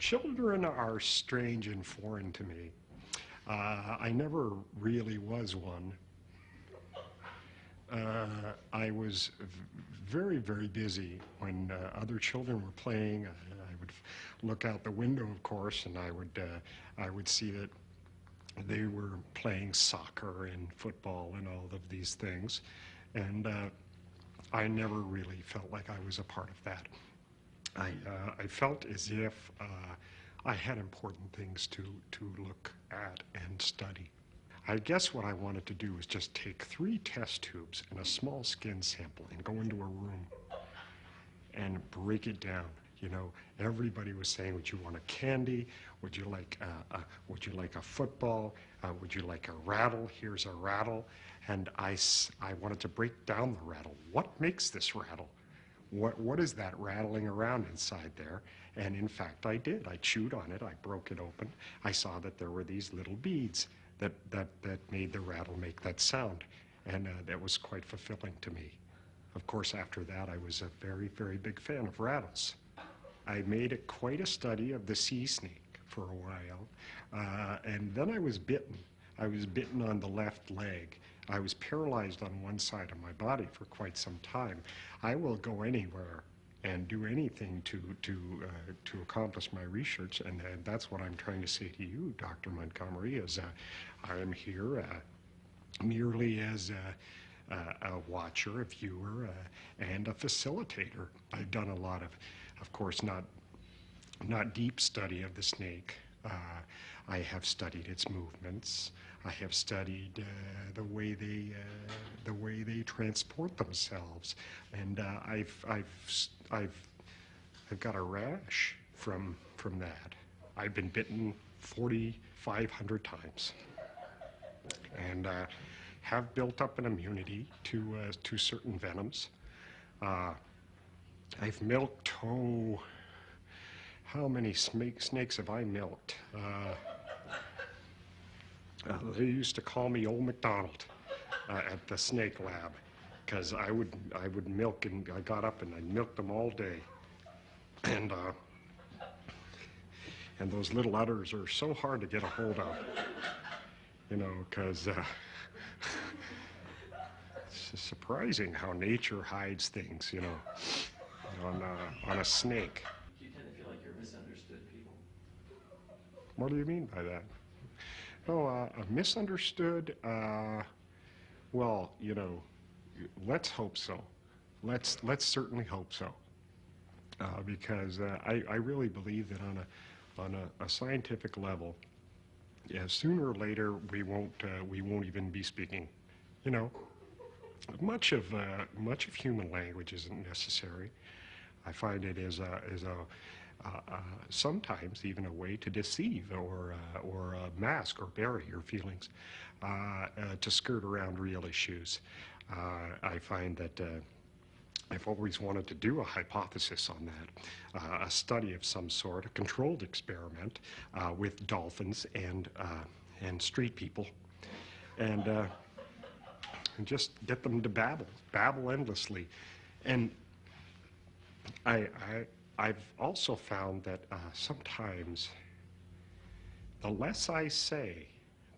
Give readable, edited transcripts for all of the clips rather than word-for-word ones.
Children are strange and foreign to me. I never really was one. I was very, very busy when other children were playing. I would look out the window, of course, and I would see that they were playing soccer and football and all of these things, and I never really felt like I was a part of that. I felt as if I had important things to look at and study. I guess what I wanted to do was just take 3 test tubes and a small skin sample and go into a room and break it down. You know, everybody was saying, would you want a candy? Would you like a football? Would you like a rattle? Here's a rattle. And I wanted to break down the rattle. What makes this rattle? What is that rattling around inside there? And in fact, I did. I chewed on it. I broke it open. I saw that there were these little beads that made the rattle make that sound. And that was quite fulfilling to me. Of course, after that, I was a very, very big fan of rattles. I made quite a study of the sea snake for a while. And then I was bitten. I was bitten on the left leg. I was paralyzed on one side of my body for quite some time. I will go anywhere and do anything to accomplish my research, and that's what I'm trying to say to you, Dr. Montgomery, is I am here merely as a watcher, a viewer, and a facilitator. I've done a lot of course, not deep study of the snake. I have studied its movements. I have studied the way they transport themselves, and I've got a rash from that. I've been bitten 4,500 times, and have built up an immunity to certain venoms. I've milked, how many snakes have I milked? They used to call me Old MacDonald at the snake lab, because I would milk, and I got up and I milked them all day, and those little udders are so hard to get a hold of, you know, because it's surprising how nature hides things, you know, on a snake. You tend to feel like you're misunderstood people. What do you mean by that? Oh, misunderstood? Well, you know, let's hope so. Let's certainly hope so, because I really believe that on a scientific level, yeah, sooner or later we won't even be speaking. You know, much of human language isn't necessary. I find it is sometimes even a way to deceive or mask or bury your feelings, to skirt around real issues. I find that I've always wanted to do a hypothesis on that, a study of some sort, a controlled experiment with dolphins and street people, and just get them to babble endlessly. And I've also found that sometimes the less I say,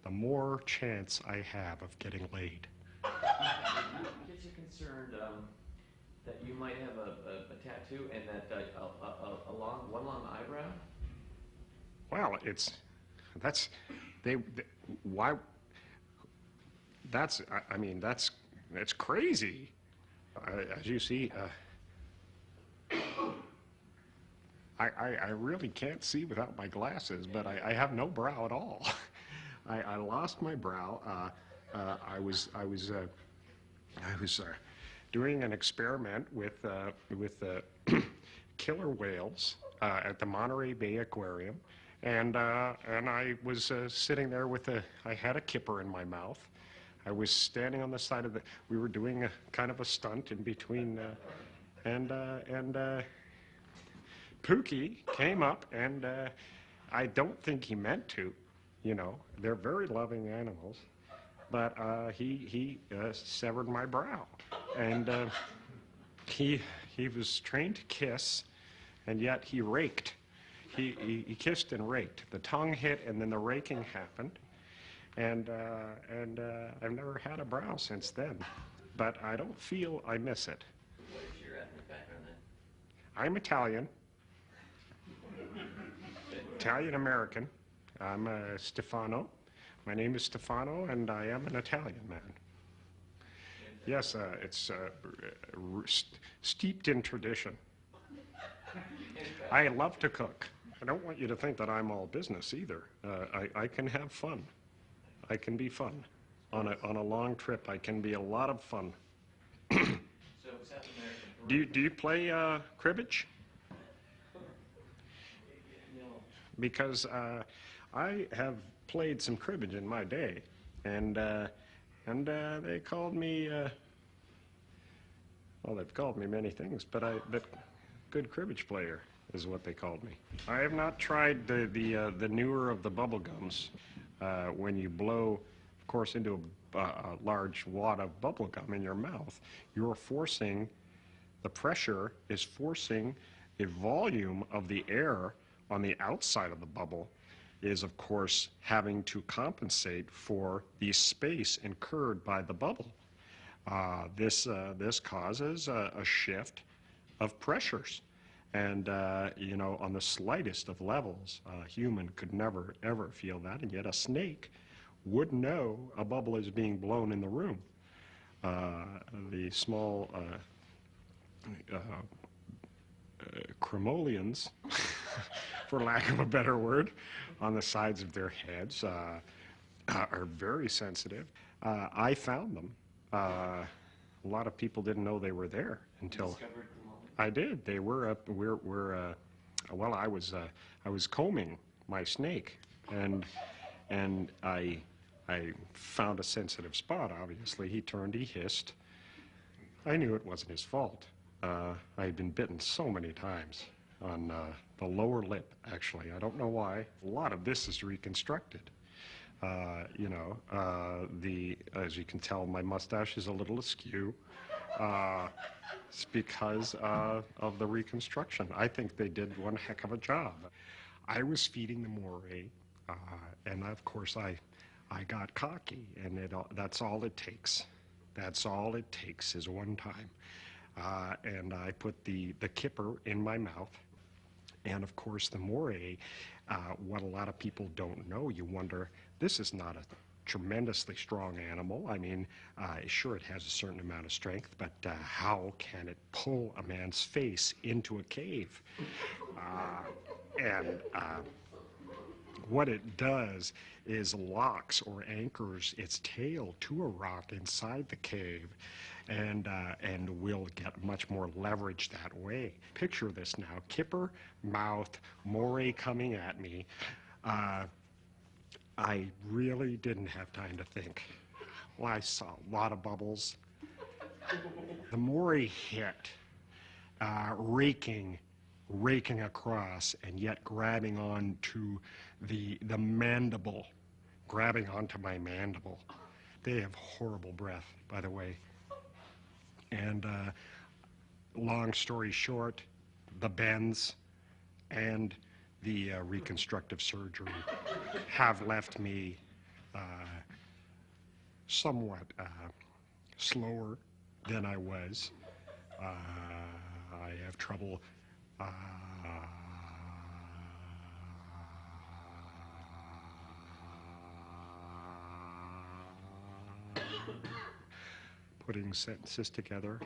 the more chance I have of getting laid. Gets you concerned that you might have a tattoo and that one long eyebrow? Well, why? I mean, that's crazy. As you see, I really can't see without my glasses, but I have no brow at all. I lost my brow. I was doing an experiment with killer whales at the Monterey Bay Aquarium, and I was sitting there I had a kipper in my mouth. I was standing on the side of we were doing a kind of a stunt in between, and Pookie came up, and I don't think he meant to, you know. They're very loving animals, but he severed my brow, and he was trained to kiss, and yet he raked he kissed and raked. The tongue hit, and then the raking happened. And I've never had a brow since then. But I don't feel I miss it. What is your ethnic background then? I'm Italian. Italian-American. I'm Stefano. My name is Stefano, and I am an Italian man. Yes, it's steeped in tradition. I love to cook. I don't want you to think that I'm all business either. I can have fun. I can be fun. On a long trip, I can be a lot of fun. So South American. Do you play cribbage? No. Because I have played some cribbage in my day, and they called me. Well, they've called me many things, but good cribbage player is what they called me. I have not tried the newer of the bubble gums. When you blow, of course, into a large wad of bubble gum in your mouth, you're forcing, the pressure is forcing a volume of the air on the outside of the bubble is, of course, having to compensate for the space incurred by the bubble. This causes a shift of pressures. And, you know, on the slightest of levels, a human could never, ever feel that, and yet a snake would know a bubble is being blown in the room. The small cremolians, for lack of a better word, on the sides of their heads are very sensitive. I found them. A lot of people didn't know they were there until I did. They were up. Well, I was combing my snake, and I found a sensitive spot. Obviously, he turned. He hissed. I knew it wasn't his fault. I had been bitten so many times on the lower lip. Actually, I don't know why. A lot of this is reconstructed. You know, as you can tell, my mustache is a little askew. It's because of the reconstruction. I think they did one heck of a job. I was feeding the moray, and of course I got cocky, and that's all it takes. That's all it takes is one time. And I put the kipper in my mouth, and of course the moray, what a lot of people don't know, you wonder, this is not a tremendously strong animal. I mean, sure, it has a certain amount of strength, but how can it pull a man's face into a cave? And what it does is locks or anchors its tail to a rock inside the cave, and will get much more leverage that way. Picture this now: kipper, mouth, moray coming at me. I really didn't have time to think. Well, I saw a lot of bubbles. The moray hit, raking across, and yet grabbing onto the mandible, grabbing onto my mandible. They have horrible breath, by the way. And long story short, the bends and the reconstructive surgery have left me somewhat slower than I was. I have trouble putting sentences together.